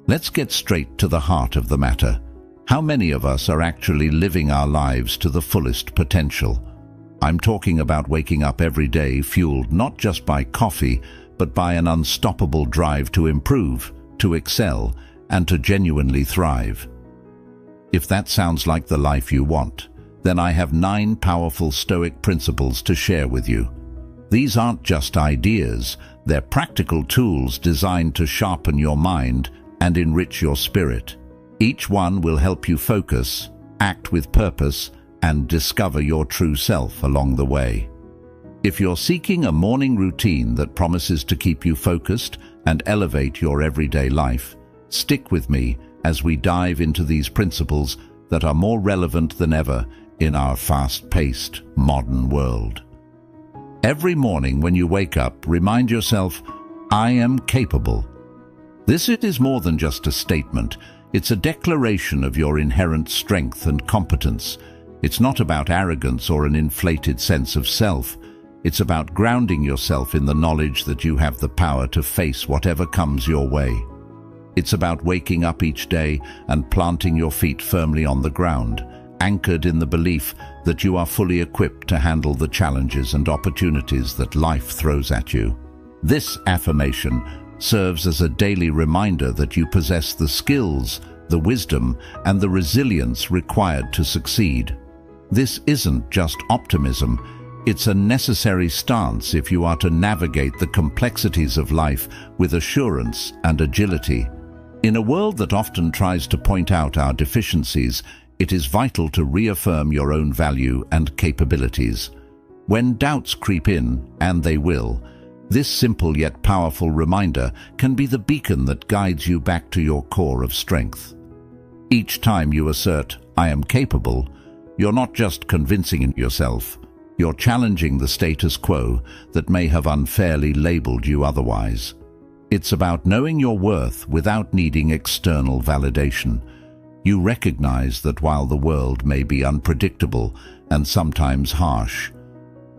Let's get straight to the heart of the matter. How many of us are actually living our lives to the fullest potential? I'm talking about waking up every day fueled not just by coffee, but by an unstoppable drive to improve, to excel, and to genuinely thrive. If that sounds like the life you want, then I have 9 powerful Stoic principles to share with you. These aren't just ideas, they're practical tools designed to sharpen your mind and enrich your spirit. Each one will help you focus, act with purpose, and discover your true self along the way. If you're seeking a morning routine that promises to keep you focused and elevate your everyday life, stick with me as we dive into these principles that are more relevant than ever in our fast-paced, modern world. Every morning when you wake up, remind yourself, I am capable. This is more than just a statement. It's a declaration of your inherent strength and competence. It's not about arrogance or an inflated sense of self. It's about grounding yourself in the knowledge that you have the power to face whatever comes your way. It's about waking up each day and planting your feet firmly on the ground, anchored in the belief that you are fully equipped to handle the challenges and opportunities that life throws at you. This affirmation serves as a daily reminder that you possess the skills, the wisdom, and the resilience required to succeed. This isn't just optimism, it's a necessary stance if you are to navigate the complexities of life with assurance and agility. In a world that often tries to point out our deficiencies, it is vital to reaffirm your own value and capabilities. When doubts creep in, and they will, this simple yet powerful reminder can be the beacon that guides you back to your core of strength. Each time you assert, I am capable, you're not just convincing yourself, you're challenging the status quo that may have unfairly labeled you otherwise. It's about knowing your worth without needing external validation. You recognize that while the world may be unpredictable and sometimes harsh,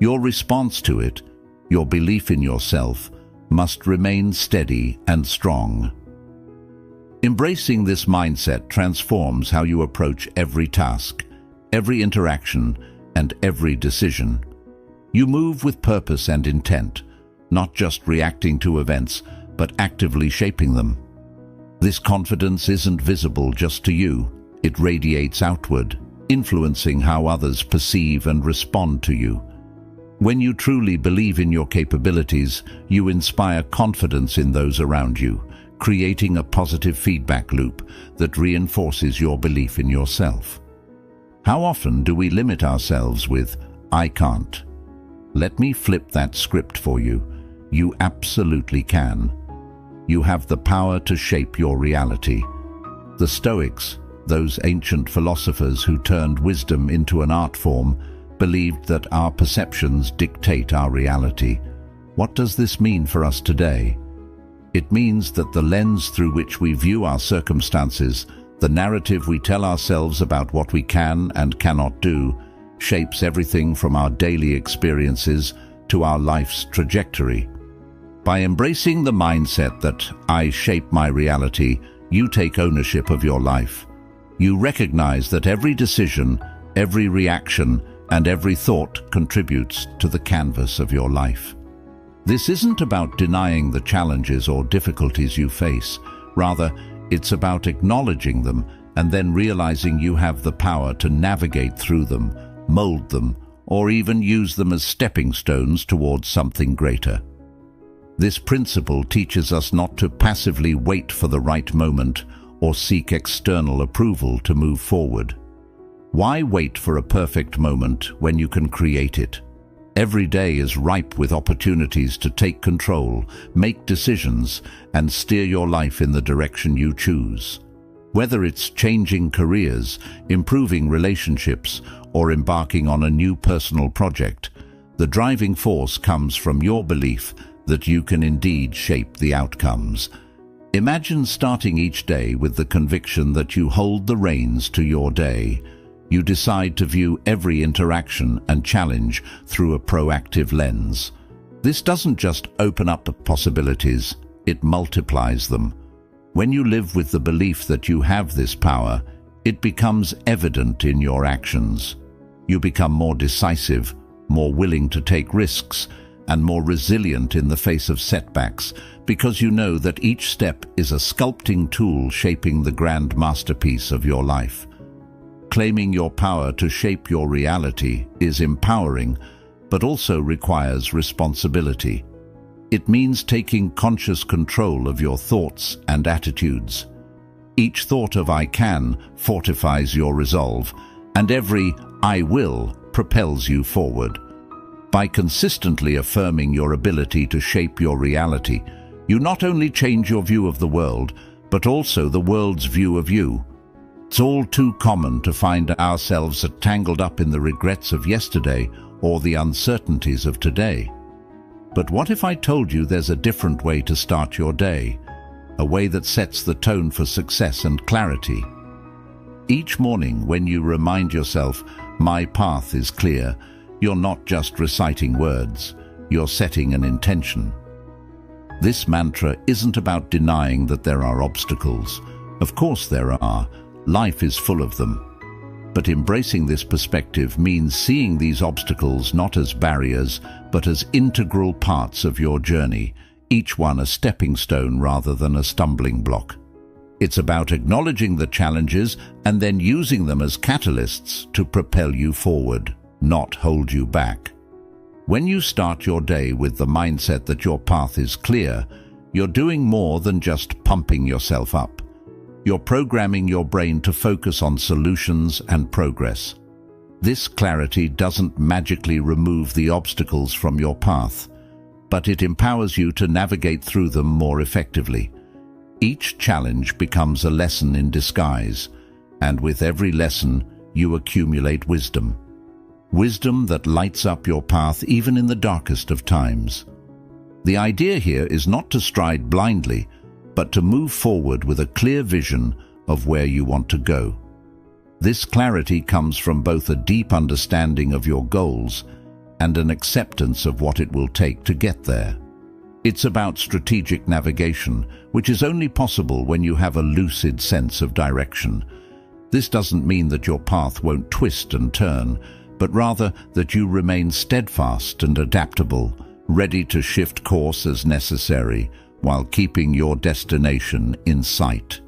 your response to it, your belief in yourself, must remain steady and strong. Embracing this mindset transforms how you approach every task, every interaction, and every decision. You move with purpose and intent, not just reacting to events, but actively shaping them. This confidence isn't visible just to you, it radiates outward, influencing how others perceive and respond to you. When you truly believe in your capabilities, you inspire confidence in those around you, creating a positive feedback loop that reinforces your belief in yourself. How often do we limit ourselves with, I can't? Let me flip that script for you. You absolutely can. You have the power to shape your reality. The Stoics, those ancient philosophers who turned wisdom into an art form, believed that our perceptions dictate our reality. What does this mean for us today? It means that the lens through which we view our circumstances, the narrative we tell ourselves about what we can and cannot do, shapes everything from our daily experiences to our life's trajectory. By embracing the mindset that I shape my reality, you take ownership of your life. You recognize that every decision, every reaction, and every thought contributes to the canvas of your life. This isn't about denying the challenges or difficulties you face. Rather, it's about acknowledging them and then realizing you have the power to navigate through them, mold them, or even use them as stepping stones towards something greater. This principle teaches us not to passively wait for the right moment or seek external approval to move forward. Why wait for a perfect moment when you can create it? Every day is ripe with opportunities to take control, make decisions, and steer your life in the direction you choose. Whether it's changing careers, improving relationships, or embarking on a new personal project, the driving force comes from your belief that you can indeed shape the outcomes. Imagine starting each day with the conviction that you hold the reins to your day. You decide to view every interaction and challenge through a proactive lens. This doesn't just open up the possibilities, it multiplies them. When you live with the belief that you have this power, it becomes evident in your actions. You become more decisive, more willing to take risks, and more resilient in the face of setbacks, because you know that each step is a sculpting tool shaping the grand masterpiece of your life. Claiming your power to shape your reality is empowering, but also requires responsibility. It means taking conscious control of your thoughts and attitudes. Each thought of "I can" fortifies your resolve, and every "I will" propels you forward. By consistently affirming your ability to shape your reality, you not only change your view of the world, but also the world's view of you. It's all too common to find ourselves tangled up in the regrets of yesterday or the uncertainties of today. But what if I told you there's a different way to start your day, a way that sets the tone for success and clarity? Each morning, when you remind yourself, "My path is clear," you're not just reciting words, you're setting an intention. This mantra isn't about denying that there are obstacles. Of course there are. Life is full of them. But embracing this perspective means seeing these obstacles not as barriers, but as integral parts of your journey, each one a stepping stone rather than a stumbling block. It's about acknowledging the challenges and then using them as catalysts to propel you forward, not hold you back. When you start your day with the mindset that your path is clear, you're doing more than just pumping yourself up. You're programming your brain to focus on solutions and progress. This clarity doesn't magically remove the obstacles from your path, but it empowers you to navigate through them more effectively. Each challenge becomes a lesson in disguise, and with every lesson, you accumulate wisdom. Wisdom that lights up your path even in the darkest of times. The idea here is not to stride blindly, but to move forward with a clear vision of where you want to go. This clarity comes from both a deep understanding of your goals and an acceptance of what it will take to get there. It's about strategic navigation, which is only possible when you have a lucid sense of direction. This doesn't mean that your path won't twist and turn, but rather that you remain steadfast and adaptable, ready to shift course as necessary, while keeping your destination in sight.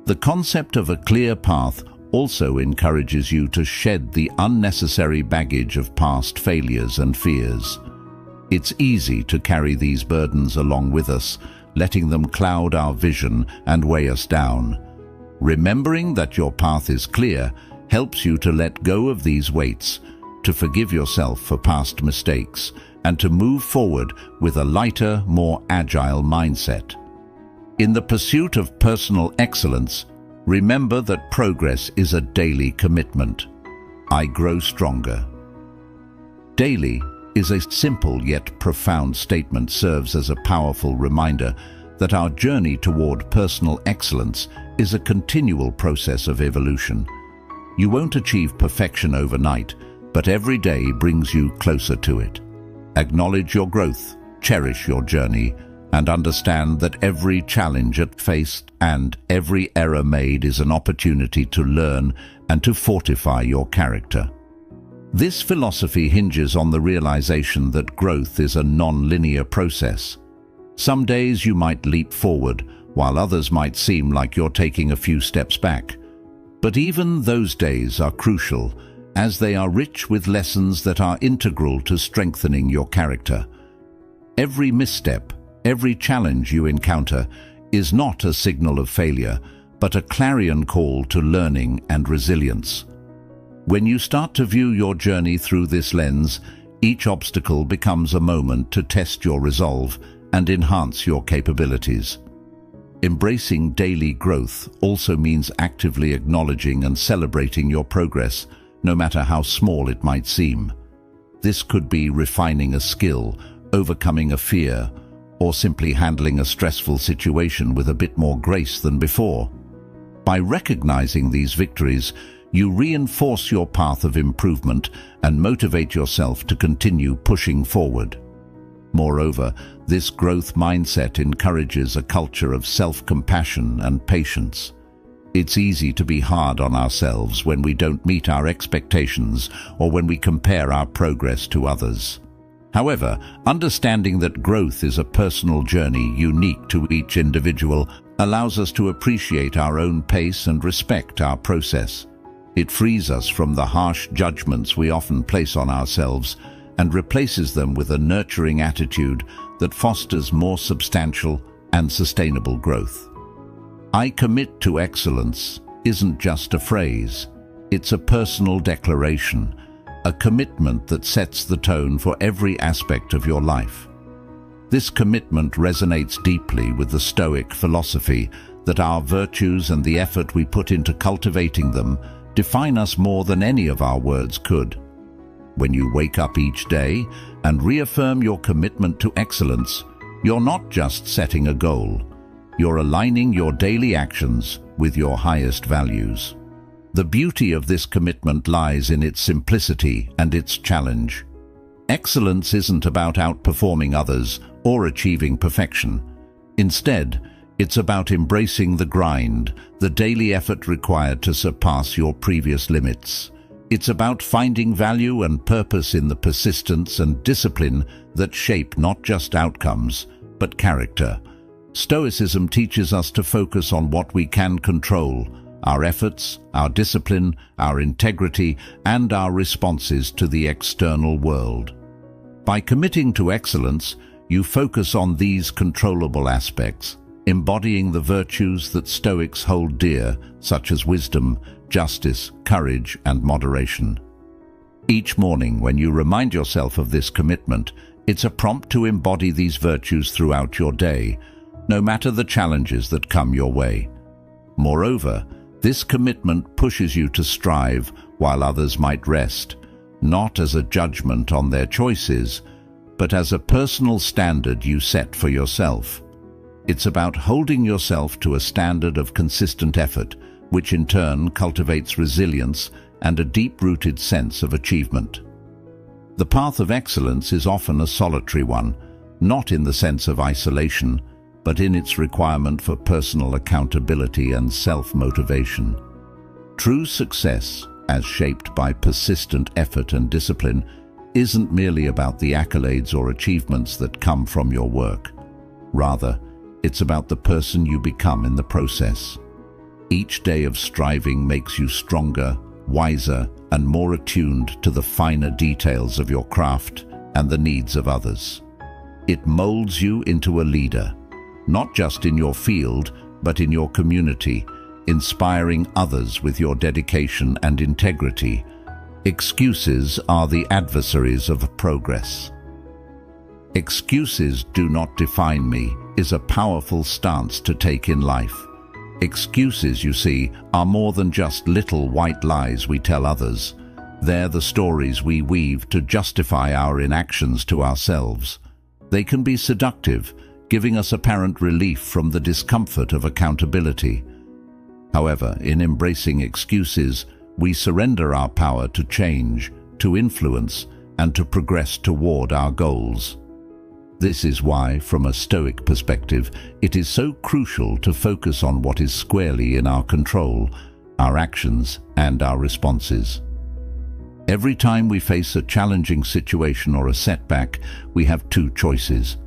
The concept of a clear path also encourages you to shed the unnecessary baggage of past failures and fears. It's easy to carry these burdens along with us, letting them cloud our vision and weigh us down. Remembering that your path is clear helps you to let go of these weights, to forgive yourself for past mistakes, and to move forward with a lighter, more agile mindset. In the pursuit of personal excellence, remember that progress is a daily commitment. I grow stronger. Daily is a simple yet profound statement, serves as a powerful reminder that our journey toward personal excellence is a continual process of evolution. You won't achieve perfection overnight, but every day brings you closer to it. Acknowledge your growth, cherish your journey, and understand that every challenge faced and every error made is an opportunity to learn and to fortify your character. This philosophy hinges on the realization that growth is a non-linear process. Some days you might leap forward, while others might seem like you're taking a few steps back. But even those days are crucial, as they are rich with lessons that are integral to strengthening your character. Every misstep, every challenge you encounter is not a signal of failure, but a clarion call to learning and resilience. When you start to view your journey through this lens, each obstacle becomes a moment to test your resolve and enhance your capabilities. Embracing daily growth also means actively acknowledging and celebrating your progress, no matter how small it might seem. This could be refining a skill, overcoming a fear, or simply handling a stressful situation with a bit more grace than before. By recognizing these victories, you reinforce your path of improvement and motivate yourself to continue pushing forward. Moreover, this growth mindset encourages a culture of self-compassion and patience. It's easy to be hard on ourselves when we don't meet our expectations or when we compare our progress to others. However, understanding that growth is a personal journey unique to each individual allows us to appreciate our own pace and respect our process. It frees us from the harsh judgments we often place on ourselves and replaces them with a nurturing attitude that fosters more substantial and sustainable growth. "I commit to excellence" isn't just a phrase, it's a personal declaration, a commitment that sets the tone for every aspect of your life. This commitment resonates deeply with the Stoic philosophy that our virtues and the effort we put into cultivating them define us more than any of our words could. When you wake up each day and reaffirm your commitment to excellence, you're not just setting a goal, you're aligning your daily actions with your highest values. The beauty of this commitment lies in its simplicity and its challenge. Excellence isn't about outperforming others or achieving perfection. Instead, it's about embracing the grind, the daily effort required to surpass your previous limits. It's about finding value and purpose in the persistence and discipline that shape not just outcomes, but character. Stoicism teaches us to focus on what we can control: our efforts, our discipline, our integrity, and our responses to the external world. By committing to excellence, you focus on these controllable aspects, embodying the virtues that Stoics hold dear, such as wisdom, justice, courage, and moderation. Each morning, when you remind yourself of this commitment, it's a prompt to embody these virtues throughout your day, no matter the challenges that come your way. Moreover, this commitment pushes you to strive while others might rest, not as a judgment on their choices, but as a personal standard you set for yourself. It's about holding yourself to a standard of consistent effort, which in turn cultivates resilience and a deep-rooted sense of achievement. The path of excellence is often a solitary one, not in the sense of isolation, but in its requirement for personal accountability and self-motivation. True success, as shaped by persistent effort and discipline, isn't merely about the accolades or achievements that come from your work. Rather, it's about the person you become in the process. Each day of striving makes you stronger, wiser, and more attuned to the finer details of your craft and the needs of others. It molds you into a leader, not just in your field, but in your community, inspiring others with your dedication and integrity. Excuses are the adversaries of progress. "Excuses do not define me" is a powerful stance to take in life. Excuses, you see, are more than just little white lies we tell others. They're the stories we weave to justify our inactions to ourselves. They can be seductive, giving us apparent relief from the discomfort of accountability. However, in embracing excuses, we surrender our power to change, to influence, and to progress toward our goals. This is why, from a Stoic perspective, it is so crucial to focus on what is squarely in our control, our actions and our responses. Every time we face a challenging situation or a setback, we have two choices.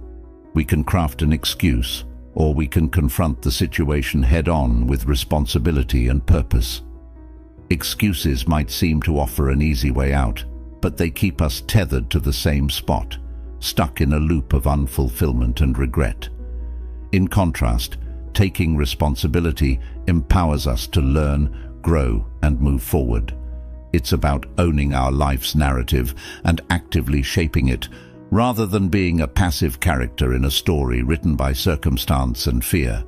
We can craft an excuse, or we can confront the situation head-on with responsibility and purpose. Excuses might seem to offer an easy way out, but they keep us tethered to the same spot, stuck in a loop of unfulfillment and regret. In contrast, taking responsibility empowers us to learn, grow, and move forward. It's about owning our life's narrative and actively shaping it, rather than being a passive character in a story written by circumstance and fear.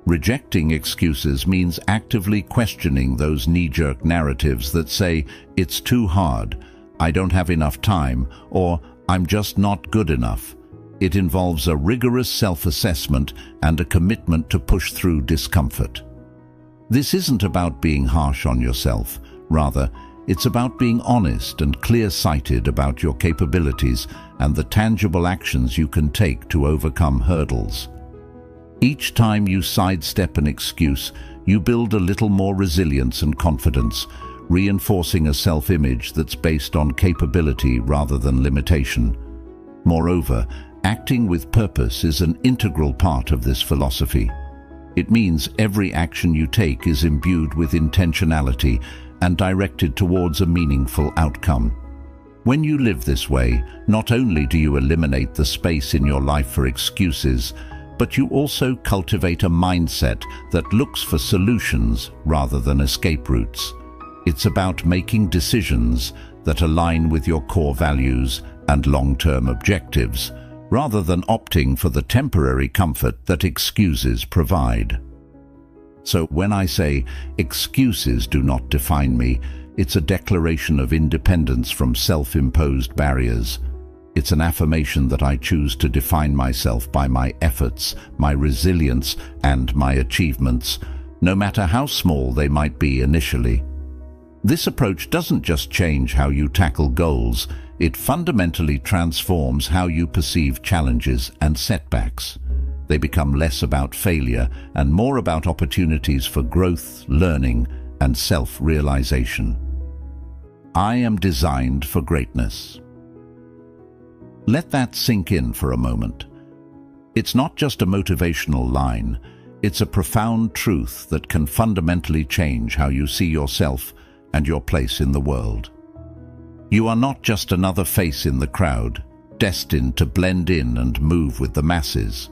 Rejecting excuses means actively questioning those knee-jerk narratives that say, "It's too hard," "I don't have enough time," or "I'm just not good enough." It involves a rigorous self-assessment and a commitment to push through discomfort. This isn't about being harsh on yourself. Rather, It's about being honest and clear-sighted about your capabilities and the tangible actions you can take to overcome hurdles. Each time you sidestep an excuse, you build a little more resilience and confidence, reinforcing a self-image that's based on capability rather than limitation. Moreover, acting with purpose is an integral part of this philosophy. It means every action you take is imbued with intentionality and directed towards a meaningful outcome. When you live this way, not only do you eliminate the space in your life for excuses, but you also cultivate a mindset that looks for solutions rather than escape routes. It's about making decisions that align with your core values and long-term objectives, rather than opting for the temporary comfort that excuses provide. So when I say, excuses do not define me, it's a declaration of independence from self-imposed barriers. It's an affirmation that I choose to define myself by my efforts, my resilience, and my achievements, no matter how small they might be initially. This approach doesn't just change how you tackle goals, it fundamentally transforms how you perceive challenges and setbacks. They become less about failure and more about opportunities for growth, learning, and self-realization. I am designed for greatness. Let that sink in for a moment. It's not just a motivational line, it's a profound truth that can fundamentally change how you see yourself and your place in the world. You are not just another face in the crowd, destined to blend in and move with the masses.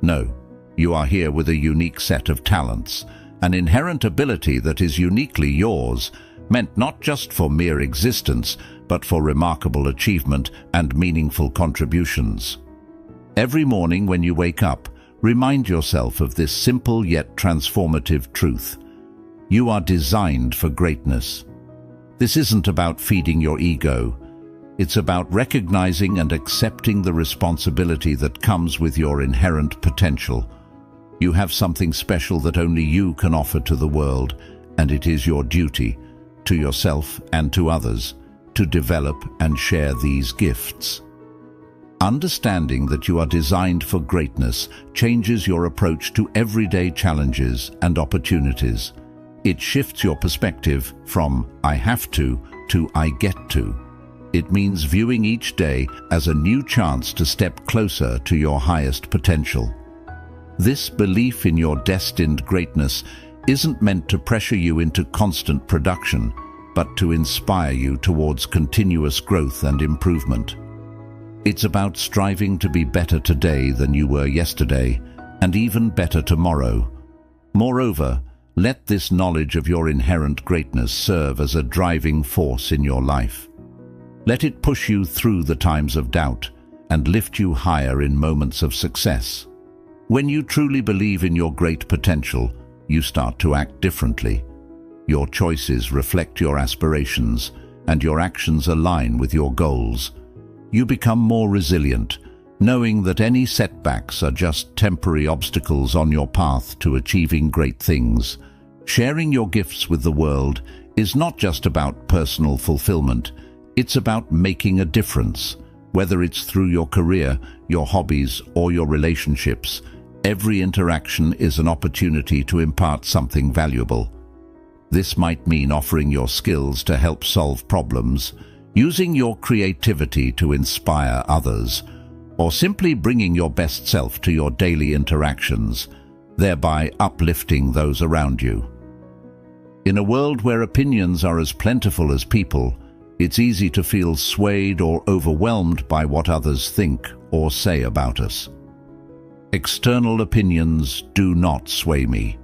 No, you are here with a unique set of talents, an inherent ability that is uniquely yours, meant not just for mere existence, but for remarkable achievement and meaningful contributions. Every morning when you wake up, remind yourself of this simple yet transformative truth. You are designed for greatness. This isn't about feeding your ego. It's about recognizing and accepting the responsibility that comes with your inherent potential. You have something special that only you can offer to the world, and it is your duty, to yourself and to others, to develop and share these gifts. Understanding that you are designed for greatness changes your approach to everyday challenges and opportunities. It shifts your perspective from "I have to" "I get to." It means viewing each day as a new chance to step closer to your highest potential. This belief in your destined greatness isn't meant to pressure you into constant production, but to inspire you towards continuous growth and improvement. It's about striving to be better today than you were yesterday, and even better tomorrow. Moreover, let this knowledge of your inherent greatness serve as a driving force in your life. Let it push you through the times of doubt and lift you higher in moments of success. When you truly believe in your great potential, you start to act differently. Your choices reflect your aspirations, and your actions align with your goals. You become more resilient, knowing that any setbacks are just temporary obstacles on your path to achieving great things. Sharing your gifts with the world is not just about personal fulfillment, it's about making a difference. Whether it's through your career, your hobbies, or your relationships, every interaction is an opportunity to impart something valuable. This might mean offering your skills to help solve problems, using your creativity to inspire others, or simply bringing your best self to your daily interactions, thereby uplifting those around you. In a world where opinions are as plentiful as people, it's easy to feel swayed or overwhelmed by what others think or say about us. External opinions do not sway me.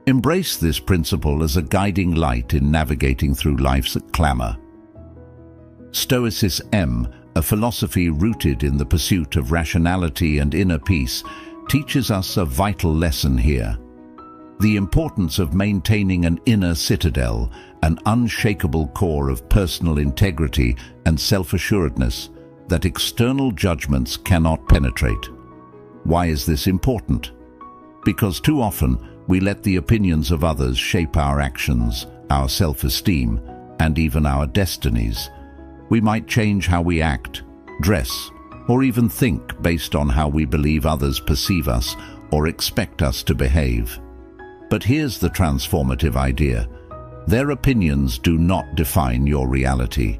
Embrace this principle as a guiding light in navigating through life's clamor. Stoicism, a philosophy rooted in the pursuit of rationality and inner peace, teaches us a vital lesson here. The importance of maintaining an inner citadel, an unshakable core of personal integrity and self-assuredness that external judgments cannot penetrate. Why is this important? Because too often we let the opinions of others shape our actions, our self-esteem, and even our destinies. We might change how we act, dress, or even think based on how we believe others perceive us or expect us to behave. But here's the transformative idea. Their opinions do not define your reality.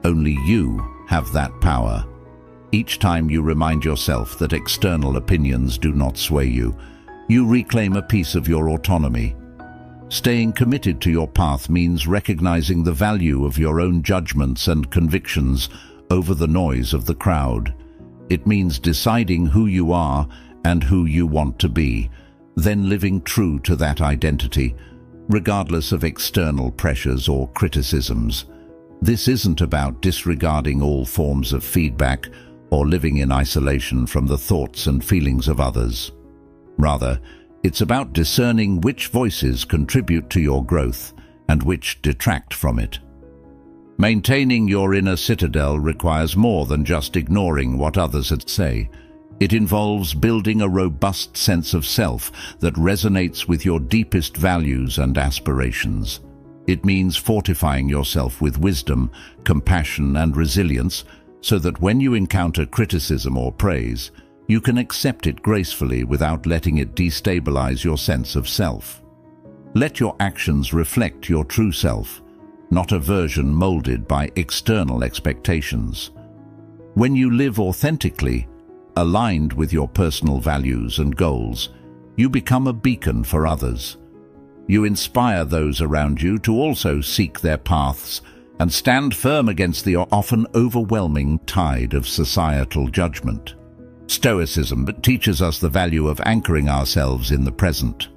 Only you have that power. Each time you remind yourself that external opinions do not sway you, you reclaim a piece of your autonomy. Staying committed to your path means recognizing the value of your own judgments and convictions over the noise of the crowd. It means deciding who you are and who you want to be, then living true to that identity, regardless of external pressures or criticisms. This isn't about disregarding all forms of feedback or living in isolation from the thoughts and feelings of others. Rather, it's about discerning which voices contribute to your growth and which detract from it. Maintaining your inner citadel requires more than just ignoring what others say. It involves building a robust sense of self that resonates with your deepest values and aspirations. It means fortifying yourself with wisdom, compassion, and resilience so that when you encounter criticism or praise, you can accept it gracefully without letting it destabilize your sense of self. Let your actions reflect your true self, not a version molded by external expectations. When you live authentically, aligned with your personal values and goals, you become a beacon for others. You inspire those around you to also seek their paths and stand firm against the often overwhelming tide of societal judgment. Stoicism teaches us the value of anchoring ourselves in the present.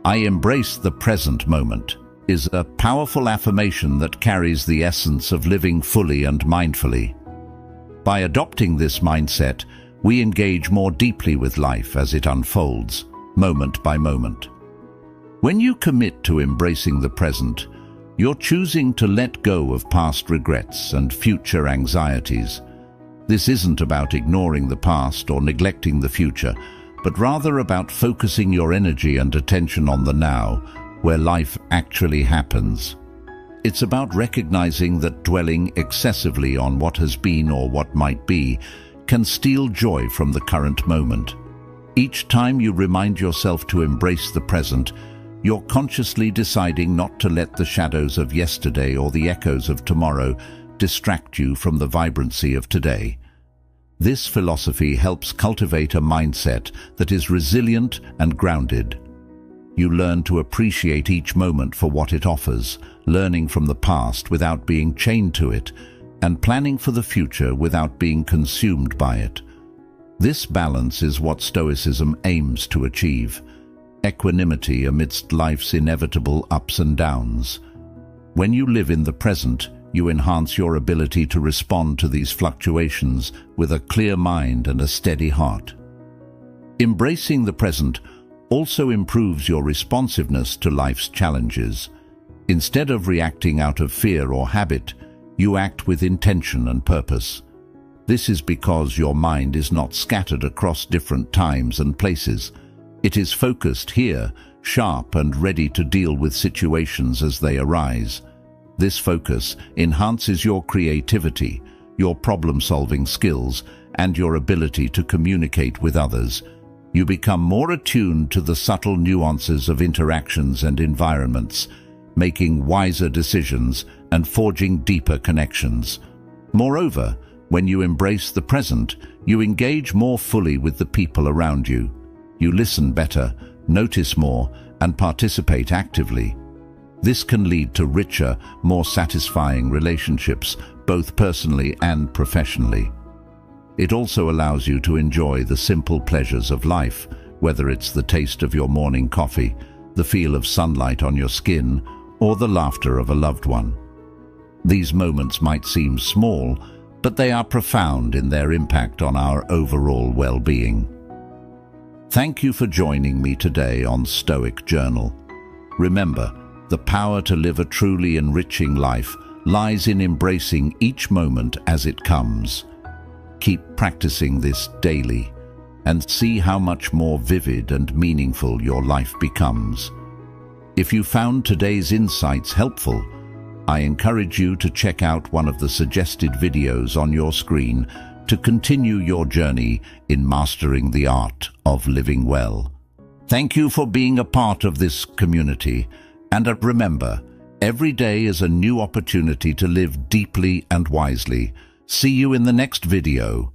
"I embrace the present moment" is a powerful affirmation that carries the essence of living fully and mindfully. By adopting this mindset, we engage more deeply with life as it unfolds, moment by moment. When you commit to embracing the present, you're choosing to let go of past regrets and future anxieties. This isn't about ignoring the past or neglecting the future, but rather about focusing your energy and attention on the now, where life actually happens. It's about recognizing that dwelling excessively on what has been or what might be can steal joy from the current moment. Each time you remind yourself to embrace the present, you're consciously deciding not to let the shadows of yesterday or the echoes of tomorrow distract you from the vibrancy of today. This philosophy helps cultivate a mindset that is resilient and grounded. You learn to appreciate each moment for what it offers, learning from the past without being chained to it, and planning for the future without being consumed by it. This balance is what Stoicism aims to achieve: equanimity amidst life's inevitable ups and downs. When you live in the present, you enhance your ability to respond to these fluctuations with a clear mind and a steady heart. Embracing the present also improves your responsiveness to life's challenges. Instead of reacting out of fear or habit, you act with intention and purpose. This is because your mind is not scattered across different times and places. It is focused here, sharp and ready to deal with situations as they arise. This focus enhances your creativity, your problem-solving skills, and your ability to communicate with others. You become more attuned to the subtle nuances of interactions and environments, making wiser decisions and forging deeper connections. Moreover, when you embrace the present, you engage more fully with the people around you. You listen better, notice more, and participate actively. This can lead to richer, more satisfying relationships, both personally and professionally. It also allows you to enjoy the simple pleasures of life, whether it's the taste of your morning coffee, the feel of sunlight on your skin, or the laughter of a loved one. These moments might seem small, but they are profound in their impact on our overall well-being. Thank you for joining me today on Stoic Journal. Remember, the power to live a truly enriching life lies in embracing each moment as it comes. Keep practicing this daily and see how much more vivid and meaningful your life becomes. If you found today's insights helpful, I encourage you to check out one of the suggested videos on your screen to continue your journey in mastering the art of living well. Thank you for being a part of this community, and remember, every day is a new opportunity to live deeply and wisely. See you in the next video.